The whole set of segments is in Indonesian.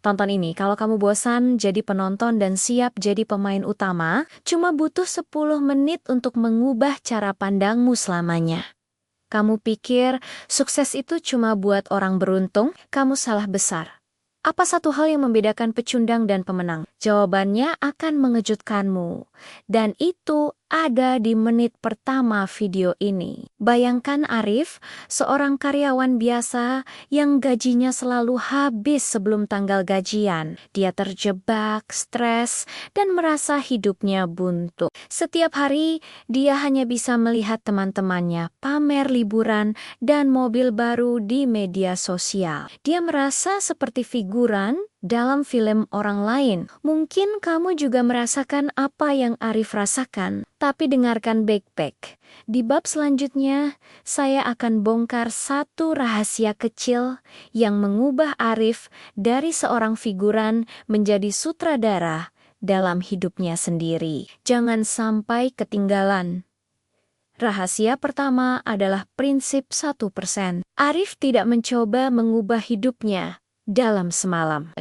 Tonton ini, kalau kamu bosan jadi penonton dan siap jadi pemain utama, cuma butuh 10 menit untuk mengubah cara pandangmu selamanya. Kamu pikir sukses itu cuma buat orang beruntung? Kamu salah besar. Apa satu hal yang membedakan pecundang dan pemenang? Jawabannya akan mengejutkanmu. Dan itu ada di menit pertama video ini. Bayangkan Arif, seorang karyawan biasa yang gajinya selalu habis sebelum tanggal gajian. Dia terjebak, stres, dan merasa hidupnya buntu. Setiap hari, dia hanya bisa melihat teman-temannya pamer liburan dan mobil baru di media sosial. Dia merasa seperti figuran dalam film orang lain. Mungkin kamu juga merasakan apa yang Arif rasakan, tapi dengarkan baik-baik. Di bab selanjutnya, saya akan bongkar satu rahasia kecil yang mengubah Arif dari seorang figuran menjadi sutradara dalam hidupnya sendiri. Jangan sampai ketinggalan. Rahasia pertama adalah prinsip 1%. Arif tidak mencoba mengubah hidupnya dalam semalam.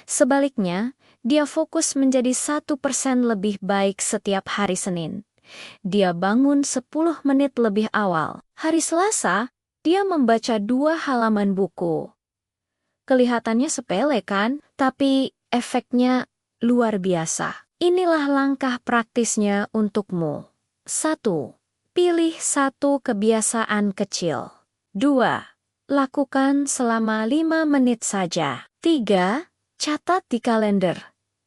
Sebaliknya, dia fokus menjadi 1% lebih baik setiap hari Senin. Dia bangun 10 menit lebih awal. Hari Selasa, dia membaca 2 halaman buku. Kelihatannya sepele kan? Tapi efeknya luar biasa. Inilah langkah praktisnya untukmu. 1. Pilih satu kebiasaan kecil. 2. Lakukan selama 5 menit saja. 3. Catat di kalender.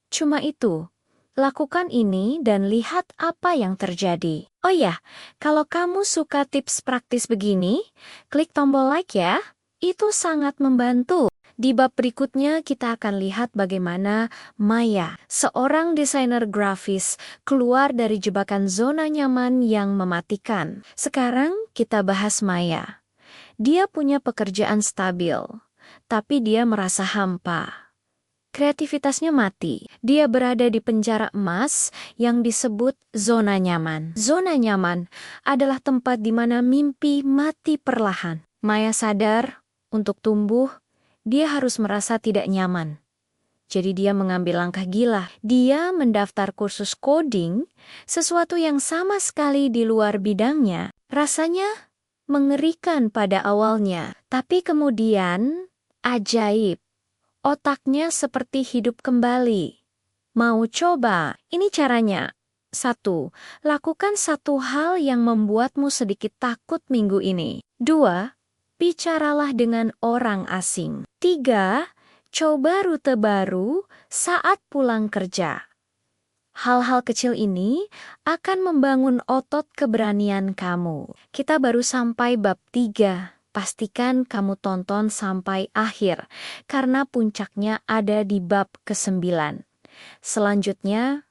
Cuma itu. Lakukan ini dan lihat apa yang terjadi. Oh ya, kalau kamu suka tips praktis begini, klik tombol like ya. Itu sangat membantu. Di bab berikutnya kita akan lihat bagaimana Maya, seorang desainer grafis, keluar dari jebakan zona nyaman yang mematikan. Sekarang kita bahas Maya. Dia punya pekerjaan stabil, tapi dia merasa hampa. Kreativitasnya mati. Dia berada di penjara emas yang disebut zona nyaman. Zona nyaman adalah tempat di mana mimpi mati perlahan. Maya sadar, untuk tumbuh, dia harus merasa tidak nyaman. Jadi dia mengambil langkah gila. Dia mendaftar kursus coding, sesuatu yang sama sekali di luar bidangnya. Rasanya mengerikan pada awalnya. Tapi kemudian, ajaib. Otaknya seperti hidup kembali. Mau coba? Ini caranya. 1. Lakukan satu hal yang membuatmu sedikit takut minggu ini. 2. Bicaralah dengan orang asing. 3. Coba rute baru saat pulang kerja. Hal-hal kecil ini akan membangun otot keberanian kamu. Kita baru sampai bab 3. Pastikan kamu tonton sampai akhir, karena puncaknya ada di bab ke-9. Selanjutnya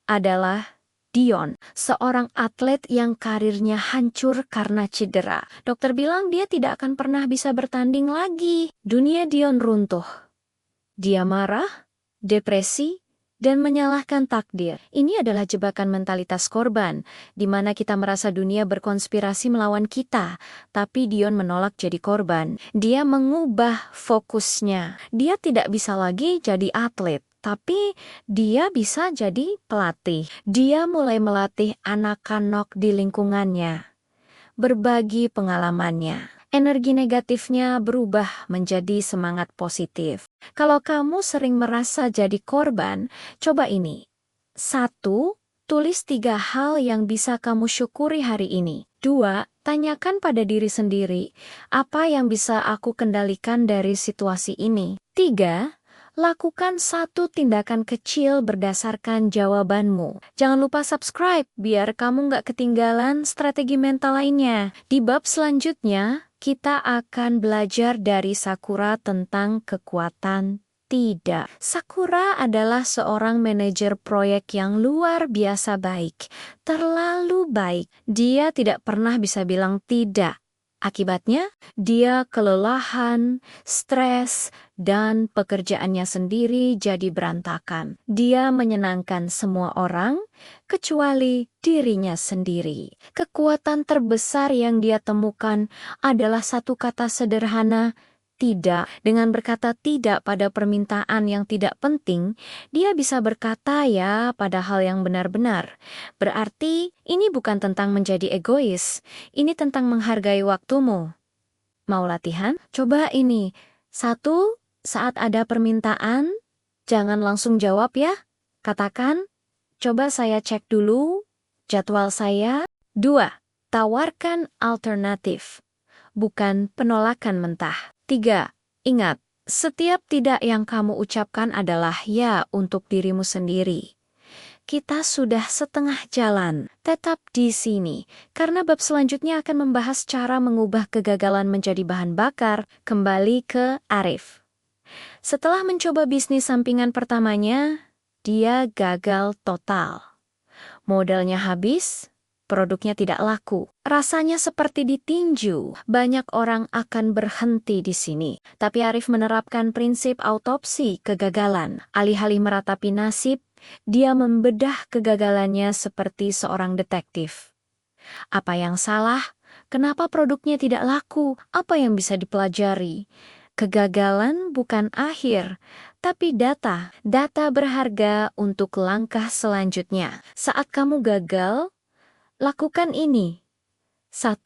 adalah Dion, seorang atlet yang karirnya hancur karena cedera. Dokter bilang dia tidak akan pernah bisa bertanding lagi. Dunia Dion runtuh. Dia marah, depresi, dan menyalahkan takdir. Ini adalah jebakan mentalitas korban, di mana kita merasa dunia berkonspirasi melawan kita, tapi Dion menolak jadi korban. Dia mengubah fokusnya. Dia tidak bisa lagi jadi atlet, tapi dia bisa jadi pelatih. Dia mulai melatih anak-anak di lingkungannya, berbagi pengalamannya. Energi negatifnya berubah menjadi semangat positif. Kalau kamu sering merasa jadi korban, coba ini. 1. Tulis 3 hal yang bisa kamu syukuri hari ini. 2. Tanyakan pada diri sendiri, apa yang bisa aku kendalikan dari situasi ini. 3. Lakukan satu tindakan kecil berdasarkan jawabanmu. Jangan lupa subscribe biar kamu nggak ketinggalan strategi mental lainnya. Di bab selanjutnya, kita akan belajar dari Sakura tentang kekuatan tidak. Sakura adalah seorang manajer proyek yang luar biasa baik. Terlalu baik. Dia tidak pernah bisa bilang tidak. Akibatnya, dia kelelahan, stres, dan pekerjaannya sendiri jadi berantakan. Dia menyenangkan semua orang, kecuali dirinya sendiri. Kekuatan terbesar yang dia temukan adalah satu kata sederhana, tidak. Dengan berkata tidak pada permintaan yang tidak penting, dia bisa berkata ya pada hal yang benar-benar. Berarti ini bukan tentang menjadi egois, ini tentang menghargai waktumu. Mau latihan? Coba ini. 1. Saat ada permintaan, jangan langsung jawab ya. Katakan, coba saya cek dulu jadwal saya. 2. Tawarkan alternatif, bukan penolakan mentah. 3. Ingat, setiap tidak yang kamu ucapkan adalah ya untuk dirimu sendiri. Kita sudah setengah jalan. Tetap di sini, karena bab selanjutnya akan membahas cara mengubah kegagalan menjadi bahan bakar. Kembali ke Arif. Setelah mencoba bisnis sampingan pertamanya, dia gagal total. Modalnya habis, produknya tidak laku. Rasanya seperti ditinju. Banyak orang akan berhenti di sini. Tapi Arif menerapkan prinsip autopsi kegagalan. Alih-alih meratapi nasib, dia membedah kegagalannya seperti seorang detektif. Apa yang salah? Kenapa produknya tidak laku? Apa yang bisa dipelajari? Kegagalan bukan akhir, tapi data. Data berharga untuk langkah selanjutnya. Saat kamu gagal, lakukan ini. 1.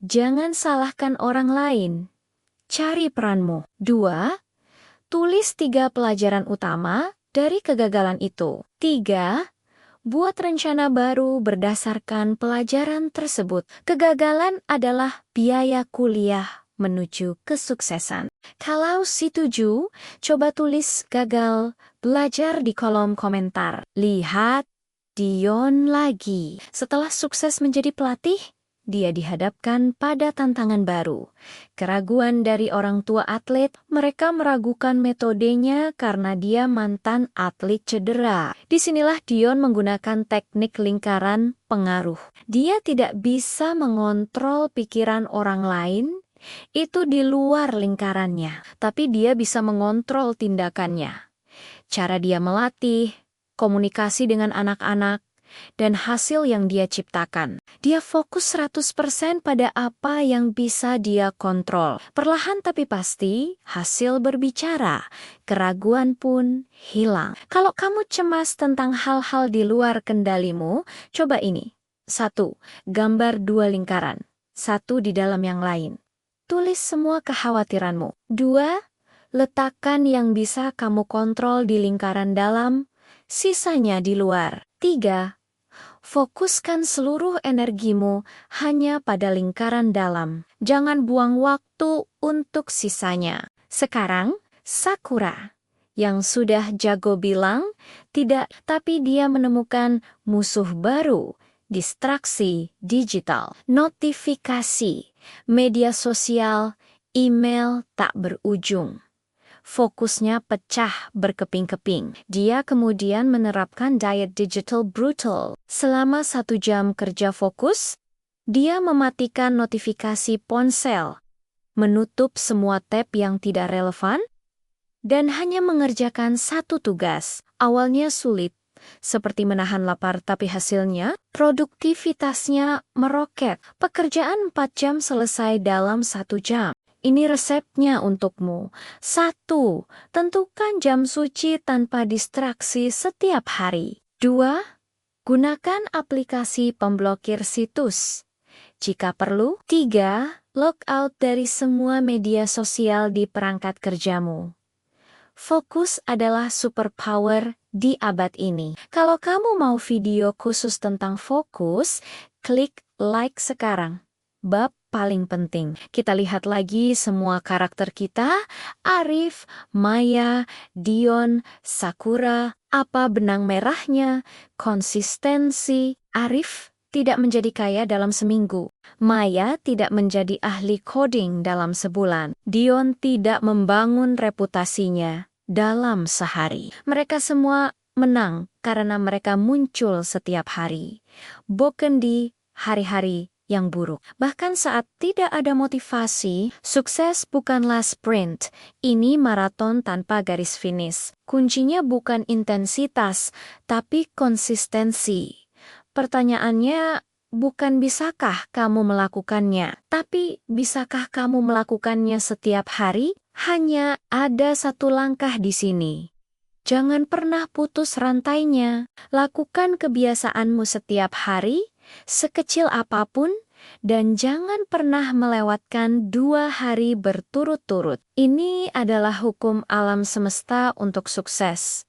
Jangan salahkan orang lain. Cari peranmu. 2. Tulis 3 pelajaran utama dari kegagalan itu. 3. Buat rencana baru berdasarkan pelajaran tersebut. Kegagalan adalah biaya kuliah menuju kesuksesan. Kalau setuju, coba tulis gagal belajar di kolom komentar. Lihat Dion lagi. Setelah sukses menjadi pelatih, dia dihadapkan pada tantangan baru. Keraguan dari orang tua atlet, mereka meragukan metodenya karena dia mantan atlet cedera. Disinilah Dion menggunakan teknik lingkaran pengaruh. Dia tidak bisa mengontrol pikiran orang lain, itu di luar lingkarannya, tapi dia bisa mengontrol tindakannya. Cara dia melatih, komunikasi dengan anak-anak, dan hasil yang dia ciptakan. Dia fokus 100% pada apa yang bisa dia kontrol. Perlahan tapi pasti, hasil berbicara. Keraguan pun hilang. Kalau kamu cemas tentang hal-hal di luar kendalimu, coba ini. 1. Gambar 2 lingkaran. 1 di dalam yang lain. Tulis semua kekhawatiranmu. 2. Letakkan yang bisa kamu kontrol di lingkaran dalam, sisanya di luar. 3. Fokuskan seluruh energimu hanya pada lingkaran dalam. Jangan buang waktu untuk sisanya. Sekarang, Sakura, yang sudah jago bilang tidak, tapi dia menemukan musuh baru, distraksi digital, notifikasi, media sosial, email tak berujung. Fokusnya pecah berkeping-keping. Dia kemudian menerapkan diet digital brutal. Selama 1 jam kerja fokus, dia mematikan notifikasi ponsel, menutup semua tab yang tidak relevan, dan hanya mengerjakan 1 tugas. Awalnya sulit, seperti menahan lapar, tapi hasilnya, produktivitasnya meroket. Pekerjaan 4 jam selesai dalam 1 jam. Ini resepnya untukmu. 1. Tentukan jam suci tanpa distraksi setiap hari. 2. Gunakan aplikasi pemblokir situs jika perlu. 3. Log out dari semua media sosial di perangkat kerjamu. Fokus adalah superpower di abad ini. Kalau kamu mau video khusus tentang fokus, klik like sekarang. Bab paling penting. Kita lihat lagi semua karakter kita, Arif, Maya, Dion, Sakura. Apa benang merahnya? Konsistensi. Arif tidak menjadi kaya dalam seminggu. Maya tidak menjadi ahli coding dalam sebulan. Dion tidak membangun reputasinya dalam sehari. Mereka semua menang karena mereka muncul setiap hari. Bukan di hari-hari yang buruk. Bahkan saat tidak ada motivasi, sukses bukanlah sprint. Ini maraton tanpa garis finish. Kuncinya bukan intensitas, tapi konsistensi. Pertanyaannya, bukan bisakah kamu melakukannya, tapi bisakah kamu melakukannya setiap hari? Hanya ada satu langkah di sini. Jangan pernah putus rantainya. Lakukan kebiasaanmu setiap hari, sekecil apapun, dan jangan pernah melewatkan 2 hari berturut-turut. Ini adalah hukum alam semesta untuk sukses.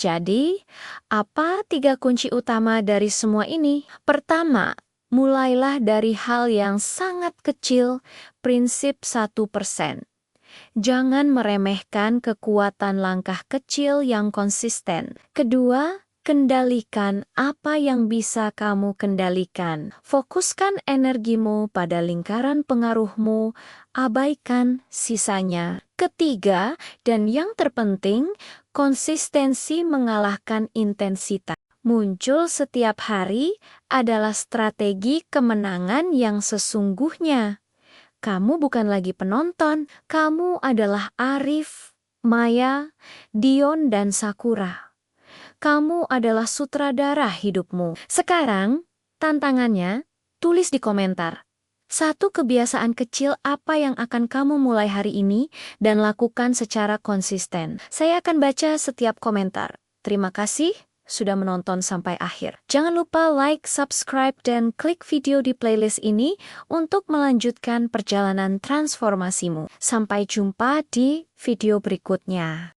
Jadi, apa 3 kunci utama dari semua ini? Pertama, mulailah dari hal yang sangat kecil, prinsip 1%. Jangan meremehkan kekuatan langkah kecil yang konsisten. Kedua, kendalikan apa yang bisa kamu kendalikan. Fokuskan energimu pada lingkaran pengaruhmu, abaikan sisanya. Ketiga, dan yang terpenting, konsistensi mengalahkan intensitas. Muncul setiap hari adalah strategi kemenangan yang sesungguhnya. Kamu bukan lagi penonton, kamu adalah Arif, Maya, Dion, dan Sakura. Kamu adalah sutradara hidupmu. Sekarang, tantangannya, tulis di komentar. 1 kebiasaan kecil apa yang akan kamu mulai hari ini dan lakukan secara konsisten. Saya akan baca setiap komentar. Terima kasih sudah menonton sampai akhir. Jangan lupa like, subscribe, dan klik video di playlist ini untuk melanjutkan perjalanan transformasimu. Sampai jumpa di video berikutnya.